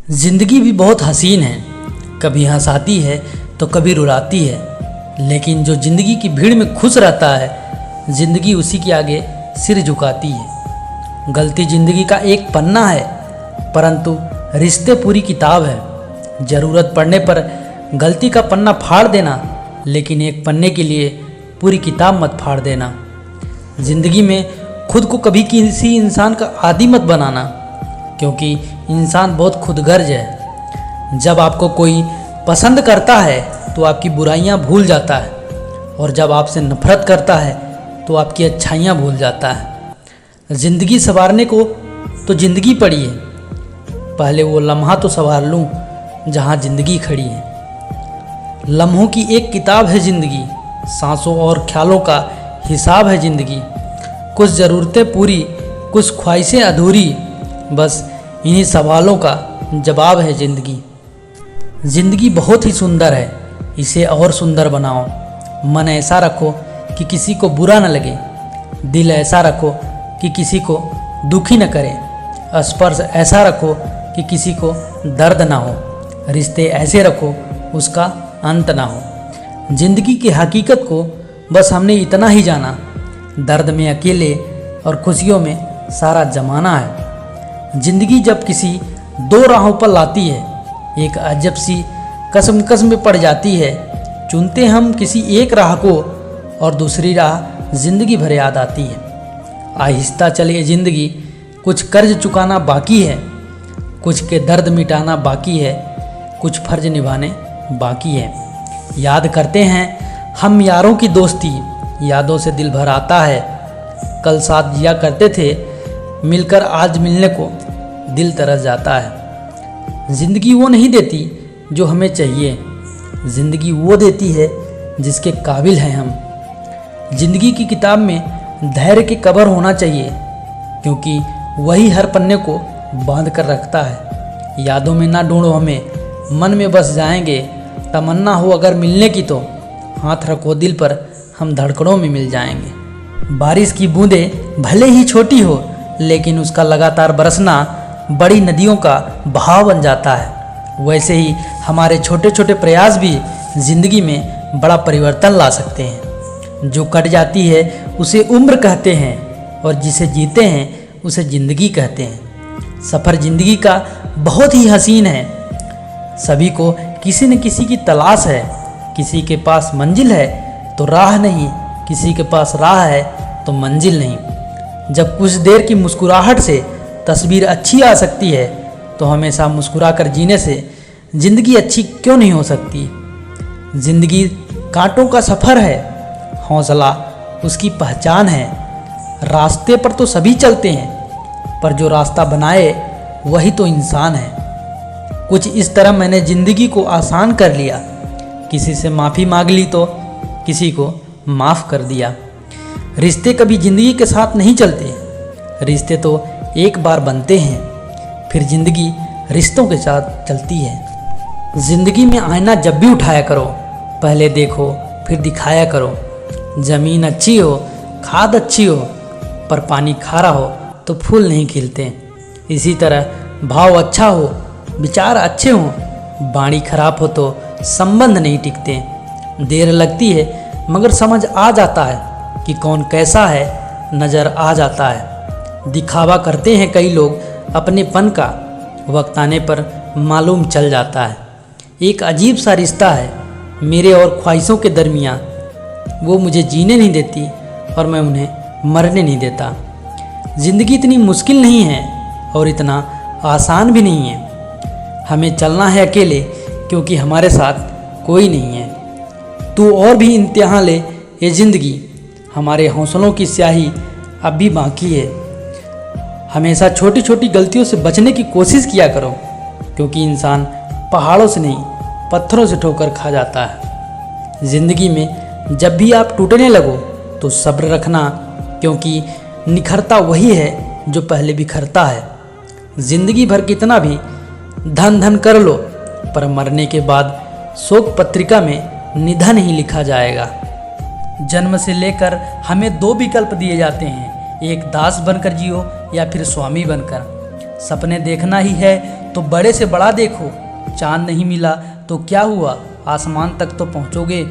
ज़िंदगी भी बहुत हसीन है, कभी हंसाती है तो कभी रुलाती है। लेकिन जो ज़िंदगी की भीड़ में खुश रहता है, ज़िंदगी उसी के आगे सिर झुकाती है। गलती ज़िंदगी का एक पन्ना है, परंतु रिश्ते पूरी किताब है। ज़रूरत पड़ने पर गलती का पन्ना फाड़ देना, लेकिन एक पन्ने के लिए पूरी किताब मत फाड़ देना। ज़िंदगी में खुद को कभी किसी इंसान का आदी मत बनाना, क्योंकि इंसान बहुत खुदगर्ज है। जब आपको कोई पसंद करता है तो आपकी बुराइयां भूल जाता है, और जब आपसे नफरत करता है तो आपकी अच्छाइयां भूल जाता है। ज़िंदगी संवारने को तो ज़िंदगी पड़ी है, पहले वो लम्हा तो संवार लूँ जहाँ ज़िंदगी खड़ी है। लम्हों की एक किताब है ज़िंदगी, सांसों और ख्यालों का हिसाब है ज़िंदगी। कुछ ज़रूरतें पूरी, कुछ ख्वाहिशें अधूरी, बस इन्हीं सवालों का जवाब है ज़िंदगी। ज़िंदगी बहुत ही सुंदर है, इसे और सुंदर बनाओ। मन ऐसा रखो कि किसी को बुरा न लगे, दिल ऐसा रखो कि किसी को दुखी न करे, स्पर्श ऐसा रखो कि किसी को दर्द ना हो, रिश्ते ऐसे रखो उसका अंत ना हो। ज़िंदगी की हकीकत को बस हमने इतना ही जाना, दर्द में अकेले और खुशियों में सारा जमाना है। ज़िंदगी जब किसी दो राहों पर लाती है, एक अजब सी कसम में पड़ जाती है। चुनते हम किसी एक राह को, और दूसरी राह ज़िंदगी भर याद आती है। आहिस्ता चले ज़िंदगी, कुछ कर्ज चुकाना बाकी है, कुछ के दर्द मिटाना बाकी है, कुछ फर्ज निभाने बाकी है। याद करते हैं हम यारों की दोस्ती, यादों से दिल भर आता है। कल साथ जिया करते थे, मिलकर आज मिलने को दिल तरस जाता है। ज़िंदगी वो नहीं देती जो हमें चाहिए, ज़िंदगी वो देती है जिसके काबिल हैं हम। ज़िंदगी की किताब में धैर्य के कबर होना चाहिए, क्योंकि वही हर पन्ने को बांध कर रखता है। यादों में ना ढूंढो हमें, मन में बस जाएंगे। तमन्ना हो अगर मिलने की तो हाथ रखो दिल पर, हम धड़कनों में मिल जाएंगे। बारिश की बूंदें भले ही छोटी हो, लेकिन उसका लगातार बरसना बड़ी नदियों का बहाव बन जाता है। वैसे ही हमारे छोटे छोटे प्रयास भी ज़िंदगी में बड़ा परिवर्तन ला सकते हैं। जो कट जाती है उसे उम्र कहते हैं, और जिसे जीते हैं उसे ज़िंदगी कहते हैं। सफ़र ज़िंदगी का बहुत ही हसीन है, सभी को किसी न किसी की तलाश है। किसी के पास मंजिल है तो राह नहीं, किसी के पास राह है तो मंजिल नहीं। जब कुछ देर की मुस्कुराहट से तस्वीर अच्छी आ सकती है, तो हमेशा मुस्कुरा कर जीने से ज़िंदगी अच्छी क्यों नहीं हो सकती। ज़िंदगी कांटों का सफ़र है, हौसला उसकी पहचान है। रास्ते पर तो सभी चलते हैं, पर जो रास्ता बनाए वही तो इंसान है। कुछ इस तरह मैंने ज़िंदगी को आसान कर लिया, किसी से माफ़ी मांग ली तो किसी को माफ़ कर दिया। रिश्ते कभी ज़िंदगी के साथ नहीं चलते, रिश्ते तो एक बार बनते हैं, फिर ज़िंदगी रिश्तों के साथ चलती है। ज़िंदगी में आईना जब भी उठाया करो, पहले देखो फिर दिखाया करो। ज़मीन अच्छी हो, खाद अच्छी हो, पर पानी खारा हो तो फूल नहीं खिलते। इसी तरह भाव अच्छा हो, विचार अच्छे हों, बाणी खराब हो तो संबंध नहीं टिकते। देर लगती है मगर समझ आ जाता है कि कौन कैसा है, नज़र आ जाता है। दिखावा करते हैं कई लोग अपनेपन का, वक्त आने पर मालूम चल जाता है। एक अजीब सा रिश्ता है मेरे और ख्वाहिशों के दरमियाँ, वो मुझे जीने नहीं देती और मैं उन्हें मरने नहीं देता। ज़िंदगी इतनी मुश्किल नहीं है और इतना आसान भी नहीं है। हमें चलना है अकेले, क्योंकि हमारे साथ कोई नहीं है। तू और भी इम्तिहान ले ये ज़िंदगी, हमारे हौसलों की स्याही अब भी बाकी है। हमेशा छोटी छोटी गलतियों से बचने की कोशिश किया करो, क्योंकि इंसान पहाड़ों से नहीं पत्थरों से ठोकर खा जाता है। ज़िंदगी में जब भी आप टूटने लगो तो सब्र रखना, क्योंकि निखरता वही है जो पहले बिखरता है। ज़िंदगी भर कितना भी धन धन कर लो, पर मरने के बाद शोक पत्रिका में निधन ही लिखा जाएगा। जन्म से लेकर हमें दो विकल्प दिए जाते हैं, एक दास बनकर जियो या फिर स्वामी बनकर। सपने देखना ही है तो बड़े से बड़ा देखो, चांद नहीं मिला तो क्या हुआ, आसमान तक तो पहुँचोगे।